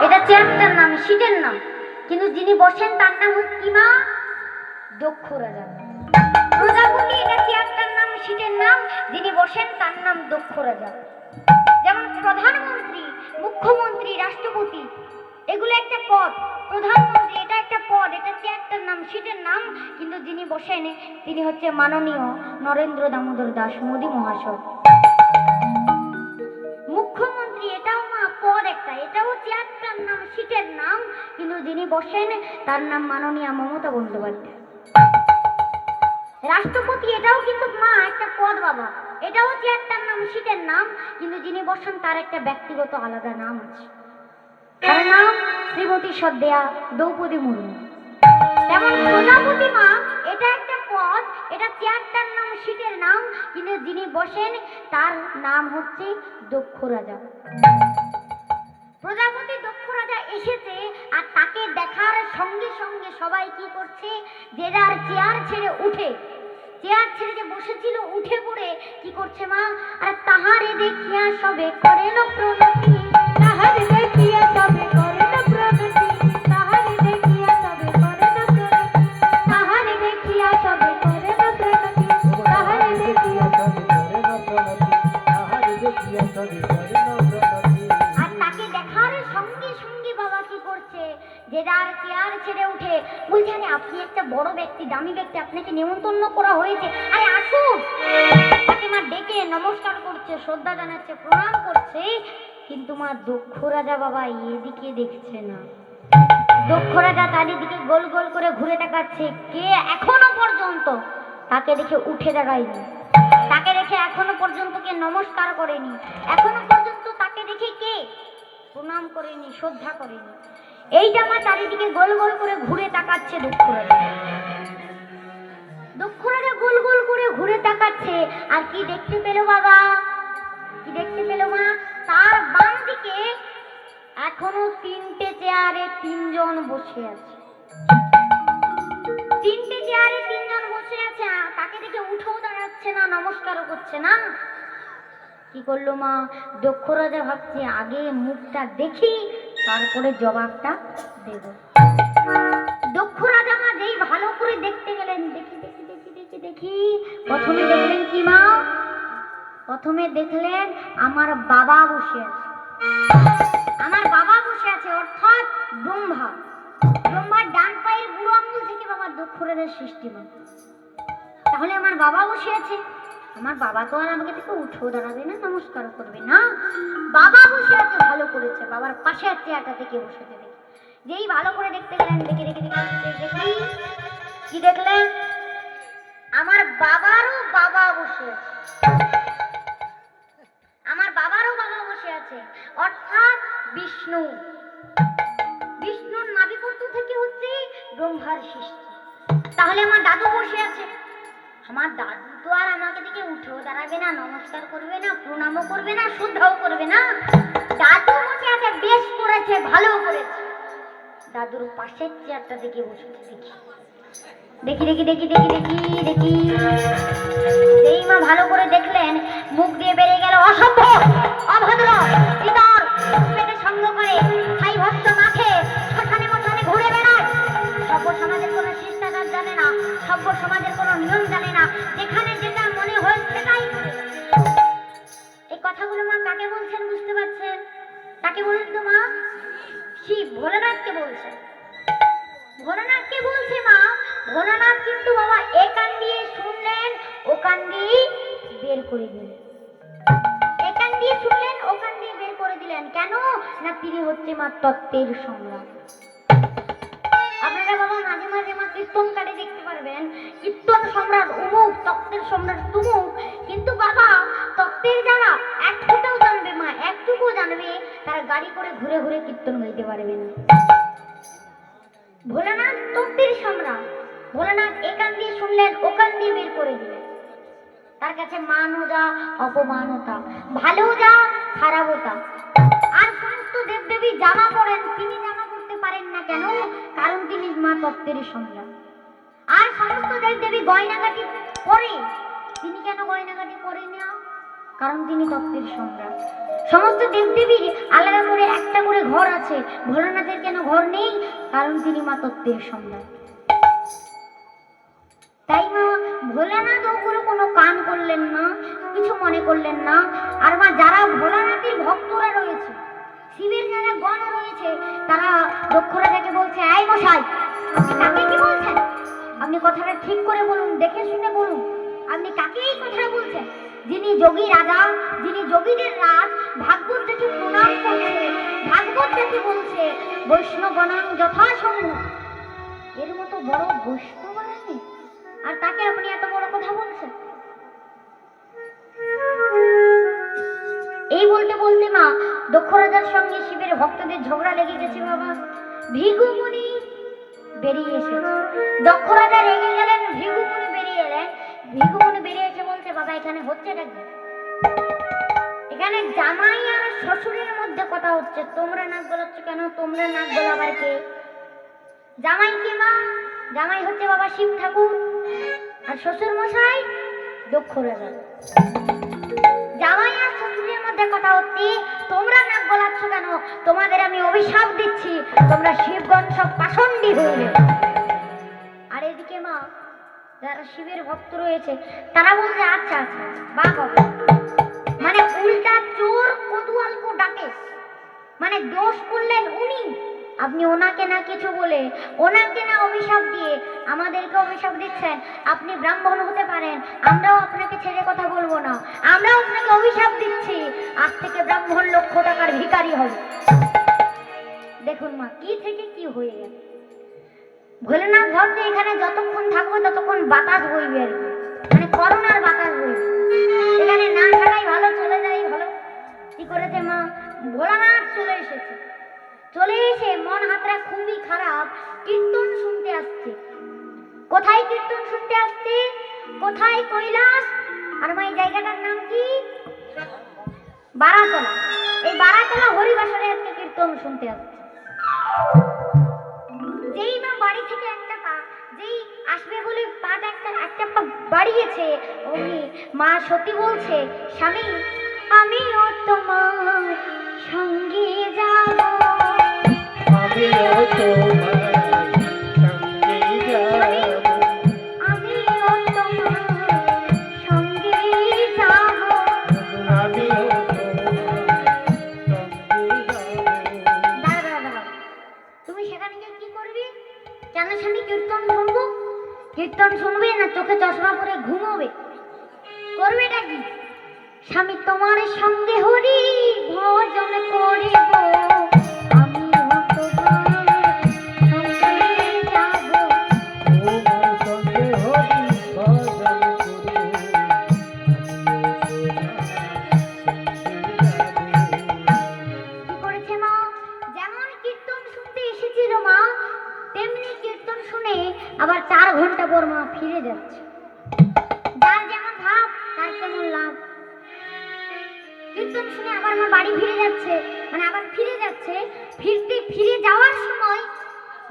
এটা চেয়ারটার নাম, সিটের নাম, কিন্তু যিনি বসেন তার নাম হচ্ছে কি মা? দক্ষ রাজা। প্রজাপতি এটা চেয়ারটার নাম, সিটের নাম, যিনি বসেন তার নাম দক্ষ রাজা। যেমন প্রধানমন্ত্রী, মুখ্যমন্ত্রী, রাষ্ট্রপতি এগুলো একটা পদ। প্রধানমন্ত্রী এটা একটা পদ, এটা চেয়ারটার নাম, সিটের নাম, কিন্তু যিনি বসেন তিনি হচ্ছে মাননীয় নরেন্দ্র দামোদর দাস মোদী মহাশয়। মুখ্যমন্ত্রী এটাও মা পদ একটা, এটাও চেয়ারটার নাম, সিটের নাম, কিন্তু যিনি বসেন তার নাম মাননীয় মমতা বন্দ্যোপাধ্যায়। রাষ্ট্রপতি এটাও কিন্তু মা একটা পদ বাবা, এটাও চেয়ারটার নাম, সিটের নাম, কিন্তু যিনি বসেন তার একটা ব্যক্তিগত আলাদা নাম আছে, তার নাম শ্রীমতী সদ্যা দ্রৌপদী মুর্মু। যেমন প্রজাপতি মা এটা একটা পদ, এটা চেয়ারটার নাম, সিটের নাম, কিন্তু যিনি বসেন তার নাম হচ্ছে দক্ষ রাজা। প্রজাপতি দক্ষ রাজা এসেছে, আর তাকে দেখার সঙ্গে সঙ্গে সবাই কি করছে, যে যার চেয়ার ছেড়ে উঠে, চেয়ার ছেড়ে যে বসেছিল উঠে পড়ে কি করছে মা? আর তাহারে দেখিয়া সবে করেন প্রণতি, তাহারে দেখিয়া সবে করেন প্রণতি, তাহারে দেখিয়া সবে করেন প্রণতি, তাহারে দেখিয়া সবে করেন প্রণতি, তাহারে দেখিয়া সবে করেন প্রণতি, তাহারে দেখিয়া সবে করেন প্রণতি। আর তাকে দেখার সঙ্গে সঙ্গে বাবা কি করছে, যে যার চেয়ার ছেড়ে উঠে বলছে, আরে আপনি একটা বড় ব্যক্তি, দামি ব্যক্তি, আপনাকে নিমন্ত্রণ করা হয়েছে, আরে আসুন। তাকে মা ডেকে নমস্কার করছে, শ্রদ্ধা জানাচ্ছে, প্রণাম করছে, কিন্তু মা দক্ষ রাজা বাবা এদিকে দেখছে না। দক্ষ রাজা চারিদিকে গোল গোল করে ঘুরে তাকাচ্ছে, কে এখনো পর্যন্ত তাকে দেখে উঠে দাঁড়ায়নি, তাকে দেখে এখনো পর্যন্ত কে নমস্কার করেনি, এখনো পর্যন্ত তাকে দেখে কে প্রণাম করেনি, শ্রদ্ধা করেনি। এইটা মা চারিদিকে গোল গোল করে ঘুরে তাকাচ্ছে দক্ষ রাজা। দক্ষ রাজা গোল গোল করে ঘুরে তাকাচ্ছে, আর কি দেখতে পেল বাবা? কি দেখতে পেল মা? তার বাম দিকে এখনো তিনটে চেয়ারে তিনজন বসে আছে, তিনটে চেয়ারে তিনজন বসে আছে, তাকে দেখে উঠেও দাঁড়াচ্ছে না, নমস্কারও করছে না। কি করলো মা? দক্ষ রাজা ভাবছে আগে মুখটা দেখি, তারপরে জবাবটা দেব। দক্ষ রাজা মা যেই ভালো করে দেখতে গেলেন, দেখি দেখি দেখি দেখি দেখি, প্রথমে দেখলেন কি মা? প্রথমে দেখলেন আমার বাবা বসে আছে, আমার বাবা বসে আছে, অর্থাৎ ব্রহ্মা। ব্রহ্মার ডান পায়ের বুড়ো আঙুল থেকে বাবা দক্ষ রাজার সৃষ্টি মা। তাহলে আমার বাবা বসে আছে, আমার বাবা তো আর আমাকে থেকে উঠেও দাঁড়াবে না, নমস্কার করবে না, বাবা বসে আছে, ভালো করেছে। বাবার পাশে আর চেয়ারটা থেকে বসেছে, দেখি যেই ভালো করে দেখতে গেলেন, দেখি দেখি দেখি কি দেখলেন? আমার বাবারও বাবা বসে আছে, আমার বাবারও বাবা বসে আছে, অর্থাৎ বিষ্ণু। বিষ্ণুর নাভিপত্র থেকে হচ্ছে ব্রহ্মার সৃষ্টি। তাহলে আমার দাদু বসে আছে, আমার দাদু তো আর আমাকে দেখে উঠেও দাঁড়াবে না, নমস্কার করবে না, প্রণামও করবে না, শ্রদ্ধাও করবে না। দাদু বসে আছে, বেশ করেছে, ভালো করেছে। দাদুর পাশের চেয়ারটা দেখে বসেছে, দেখি দেখি দেখি দেখি দেখি দেখি দেখি যেই মা ভালো করে দেখলেন, মুখ দিয়ে বেরিয়ে গেল, অসভ্য, অভদ্র, ইতর, পেটে সঙ্গ করে, ছাই ভস্য মাখে, শ্মশানে মশানে ঘুরে বেড়ায়, সভ্য সমাজের কোনো শিষ্টাচার জানে না, সভ্য সমাজের কোনো নিয়ম জানে না, যেখানে যেটা মনে হয় সেটাই করে। এই কথাগুলো মা কাকে বলছেন বুঝতে পারছেন? কাকে বলেন তো মা? শিব, ভোলানাথকে বলছে। ভোলানাথকে বলছে মা। ভোলানাথ কিন্তু বাবা এ কান দিয়ে শুনলেন, ও কান দিয়ে বের করে দিলেন, এ কান দিয়ে শুনলেন, ও কান দিয়ে বের করে দিলেন। কেন না তিনি হচ্ছে মা তত্ত্বের সম্রাট। আপনারা বাবা মাঝে মাঝে মা কীর্তন কাটে দেখতে পারবেন, কীর্তন সম্রাট অমুক, তত্ত্বের সম্রাট তুমুক, কিন্তু বাবা তত্ত্বের যারা এক ফোঁটাও জানবে মা, একটুকুও জানবে, তারা গাড়ি করে ঘুরে ঘুরে কীর্তন গাইতে পারবে না। ভোলানাথ তত্ত্বের সম্রাট। ভোলানাথ একান দিয়ে শুনলেন, ওকান দিয়ে বের করে দিলেন। তার কাছে মানও যা, অপমানও তা, ভালো যা, খারাপও তা। আর সমস্ত দেবদেবী জামা পরেন, তিনি জামা পরতে পারেন না কেন? কারণ তিনি মা তত্ত্বের সম্রাট। আর সমস্ত দেবদেবী গয়নাগাটি পরে, তিনি কেন গয়নাগাটি পরেন না? কারণ তিনি তত্ত্বের সম্রাট। সমস্ত দেবদেবীর আলাদা করে একটা করে ঘর আছে, ভোলানাথের কেন ঘর নেই? কারণ তিনি মা তত্ত্বের সম্রাট। তাই মা ভোলানাথ ওগুলো কোনো কান করলেন না, কিছু মনে করলেন না। আর মা যারা ভোলানাথের ভক্তরা রয়েছে, শিবের যারা গণ রয়েছে, তারা দক্ষরাজাকে বলছে, এই মশাই, আপনি কাকে কি বলছেন? আপনি কথাটা ঠিক করে বলুন, দেখে শুনে বলুন, আপনি কাকে এই কথা বলছেন? যিনি যোগী রাজা, যিনি যোগীদের রাজ, ভাগবত যাকে প্রণাম করছে, ভাগবত যাকে বলছে বৈষ্ণবনাং যথাসম্ভব, এর মতো বড় বৈষ্ণব নেই, আর তাকে আপনি এত বড় কথা বলছেন। এই বলতে বলতে মা দক্ষ রাজার সঙ্গে শিবের ভক্তদের ঝগড়া লেগে গেছে। বাবা ভৃগুমুনি বেরিয়ে এসেছে। দক্ষ রাজা রেগে গেলেন, ভৃগুমুনি বেরিয়ে এলেন। ভৃগুমুনি বেরিয়ে এসে বলছে, বাবা এখানে হচ্ছেটা কি? এখানে জামাই আর শ্বশুরের মধ্যে কথা হচ্ছে, তোমরা নাক গলাচ্ছ কেন? তোমরা নাক গলাবার কে? জামাই কে মা? জামাই হচ্ছে বাবা শিব ঠাকুর, আর শ্বশুর মশাই দক্ষ রাজা। জামাই আর শ্বশুরের মধ্যে কথা হচ্ছে, তোমরা নাক গলাচ্ছ কেন? তোমাদের আমি অভিশাপ দিচ্ছি, তোমরা শিবগণ সব পাষণ্ডী হয়ে যাবে। আর এদিকে মা যারা শিবের ভক্ত রয়েছে তারা বলছে, আচ্ছা আচ্ছা বা হবে, মানে উল্টা চোর কোতোয়ালকে ডাকে, মানে দোষ করলেন উনি, আপনি ওনাকে না কিছু বলে, ওনাকে না অভিশাপ দিয়ে আমাদেরকে অভিশাপ দিচ্ছেন। আপনি ব্রাহ্মণ হতে পারেন, আমরাও আপনাকে ছেড়ে কথা বলবো না, আমরাও আপনাকে অভিশাপ দিচ্ছি, আজ থেকে ব্রাহ্মণ লক্ষ টাকার ভিখারি হবে। দেখুন মা কি থেকে কি হয়ে গেল। ভোলেনাথ ভাবছে এখানে যতক্ষণ থাকবো ততক্ষণ বাতাস বইবে, আর কি মানে করোনার বাতাস বইবে, এখানে না থাকাই ভালো, চলে যাই ভালো। কি করেছে মা? ভোলানাথ চলে এসেছে, চলে এসে মন হাতরা খুবই খারাপ, কীর্তন শুনতে আসছে। কোথায় কীর্তন শুনতে আসছে? কোথায়? কৈলাস। আর মা এই জায়গাটার নাম কি? বারাতলা। এই বারাতলা হরিবাসরে আজকে কীর্তন শুনতে আসছে। যেই মা বাড়ি থেকে একটা পা, যেই আসবে বলে পাটা একটা পা বাড়িয়েছে, অমনি মা সতী বলছে, স্বামী আমিও তোমার সঙ্গে যাব, আমিও তোমার সঙ্গে যাব, আমিও তোমার সঙ্গে যাব, আমিও তুমি সেখানে গিয়ে কি করবি? কেন স্বামী? কীর্তন শুনবো। কীর্তন শুনবে না চোখে চশমা পরে ঘুমোবে? করবেটা কি? স্বামী তোমার সঙ্গে হরি ভজন করিব, আমি তোমার সঙ্গে যাব, তোমার সঙ্গে হরি ভজন করিব, কি করেছে মা? যেমন কীর্তন শুনতে এসেছিল মা, তেমনি কীর্তন শুনে আবার 4 ঘন্টা পর মা ফিরে যাচ্ছে। যার যেমন ভাব তার কেমন লাভ। কীর্তন শুনে আবার মা বাড়ি ফিরে যাচ্ছে, মানে আবার ফিরে যাচ্ছে। ফিরে যাওয়ার সময়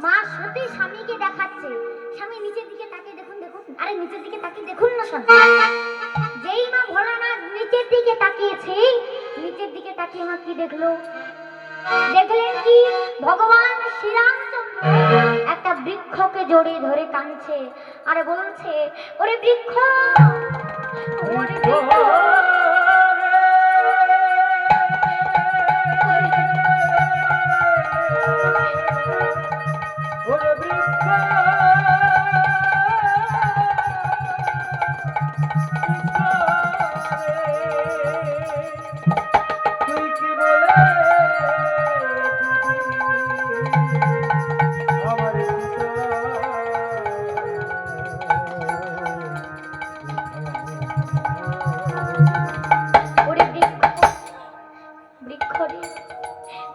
মা সতী স্বামীকে দেখাচ্ছে, স্বামী নিচের দিকে তাকিয়ে দেখুন, দেখুন, আরে নিচের দিকে তাকিয়ে দেখুন না স্বামী। যেই মা ভোলানাথ নিচের দিকে তাকিয়েছে, নিচের দিকে তাকিয়ে মা কি দেখলো? দেখলেন কি? ভগবান শ্রীরামচন্দ্র একটা বৃক্ষকে জড়িয়ে ধরে কাঁদছে আর বলছে, ওরে বৃক্ষ, ওরে বৃক্ষ,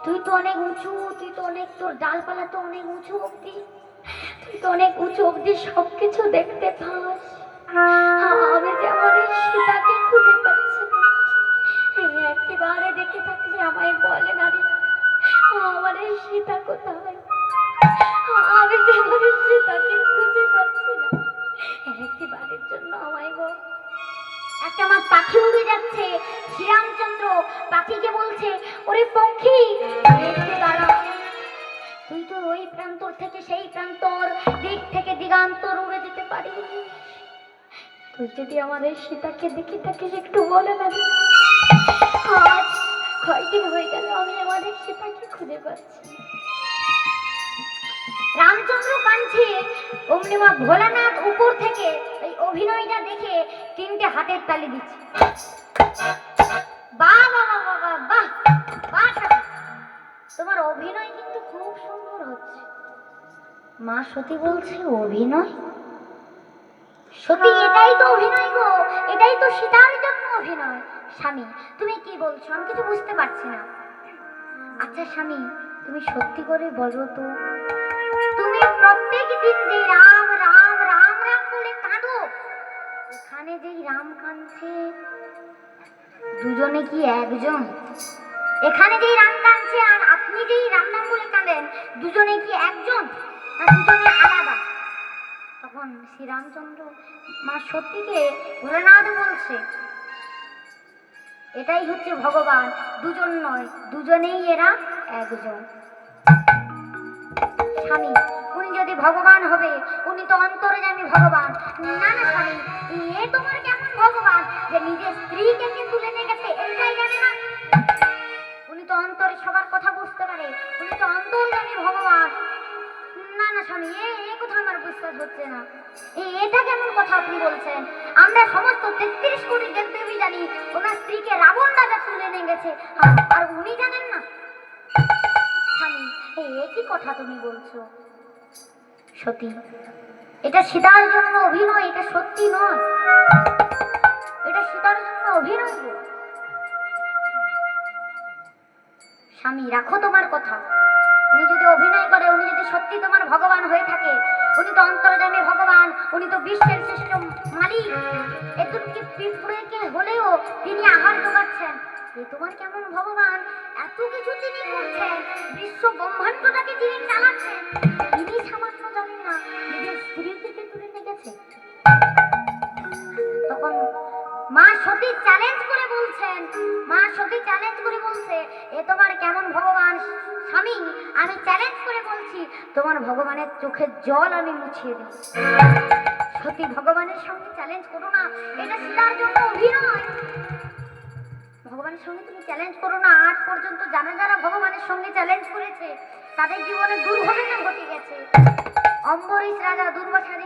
তুই তো অনেক উঁচু, তুই তো অনেক, তোর ডালপালা তো অনেক উঁচু অব্দি, তুই তো অনেক উঁচু অব্দি সবকিছু দেখতে পাস। আমি যে আমার সীতাকে খুঁজে পাচ্ছি না, একেবারে দেখে থাকলে আমায় বলে না রে, আমার সীতা কোথায়? আমি যে আমার সীতাকে খুঁজে পাচ্ছি না, একেবারের জন্য আমায় বল। একটা আমার পাখি উড়ে যাচ্ছে। শ্রীরামচন্দ্র পাখিকে বলছে, ওরে পক্ষী একটু দাঁড়া, তুই তো ওই প্রান্তর থেকে সেই প্রান্তর, দিক থেকে দিগান্তর উড়ে যেতে পারিস। তুই যদি আমাদের সীতাকে দেখে থাকিস একটু বলে না। আজ কয়দিন হয়ে গেল আমি আমাদের সীতাকে খুঁজে পাচ্ছি। রামচন্দ্র কাঁদছে, অমনি মা ভোলানাথ উপর থেকে এই অভিনয়টা দেখে তিনটে হাতের তালি দিচ্ছে। বাহ বাহ বাহ বাহ বাহ বাহ, তোমার অভিনয় কিন্তু খুব সুন্দর হচ্ছে। মা সতী বলছে, অভিনয়? সতী, এটাই তো অভিনয় গো, এটাই তো সীতার জন্য অভিনয়। স্বামী, তুমি কি বলছো? আমি কিছু বুঝতে পারছি না। আচ্ছা স্বামী, তুমি সত্যি করে বলো তো, তুমি প্রত্যেক দিন যে রাম রাম রাম রাম বলে কাঁদো, এখানে যেই রাম কাঁদছে দুজনে কি একজন? এখানে যেই রাম কাঁদছে আর আপনি যেই রাম নাম বলে কাঁদেন, দুজনে কি একজন না দুজনে আলাদা? তখন শ্রীরামচন্দ্র মা সত্যিকে ভোলানাথ বলছে, এটাই হচ্ছে ভগবান, দুজন নয়, দুজনেই এরা একজন। স্বামী, উনি যদি ভগবান হবে, উনি তো অন্তর্যামী ভগবান। না না স্বামী, এ তোমার কেমন ভগবান যে নিজের স্ত্রীকে কে তুলে নিয়ে গেছে এটাই জানে না? উনি তো অন্তরে সবার কথা বুঝতে পারে, উনি তো অন্তর্যামী ভগবান। না না স্বামী, এ কথা আমার বিশ্বাস হচ্ছে না। এটা কেমন কথা আপনি বলছেন? আমরা সমস্ত 33 কোটি দেবদেবী জানি ওনার স্ত্রীকে রাবণ রাজা তুলে নিয়ে গেছে, আর উনি জানেন না? স্বামী, এ কি কথা তুমি বলছো? সতী, এটা সীতার জন্য অভিনয়, এটা সত্যি নয়। এটা সীতার জন্য অভিনয় গো। স্বামী, রাখো তোমার কথা। উনি যদি অভিনয় করে, উনি যদি সত্যি তোমার ভগবান হয়ে থাকে, উনি তো অন্তর্যামী ভগবান, উনি তো বিশ্বের শ্রেষ্ঠ মালিক। এতটুকু পিঁপড়েকে হলেও তিনি আহার যোগাচ্ছেন। এ তোমার কেমন ভগবান? এত কিছু তিনি করছেন, বিশ্ব ব্রহ্মাণ্ডটাকে যিনি চালাচ্ছেন, তিনি সামান্য জানেন না নিজের স্ত্রীকে কে তুলে নিয়ে গেছে? তখন মা সতী চ্যালেঞ্জ করে বলছেন, মা সতী চ্যালেঞ্জ করে বলছে, এ তোমার কেমন ভগবান? স্বামী, আমি চ্যালেঞ্জ করে বলছি, তোমার ভগবানের চোখের জল আমি মুছিয়ে দিই। সতী, ভগবানের সঙ্গে চ্যালেঞ্জ করো না, এটা সীতার জন্য অভিনয়। ভগবানের সঙ্গে তুমি চ্যালেঞ্জ করো না। আজ পর্যন্ত যারা যারা ভগবানের সঙ্গে চ্যালেঞ্জ করেছে তাদের জীবনে দুর্ঘটনা ঘটে গেছে। অম্বরীশ রাজা দুর্বাসা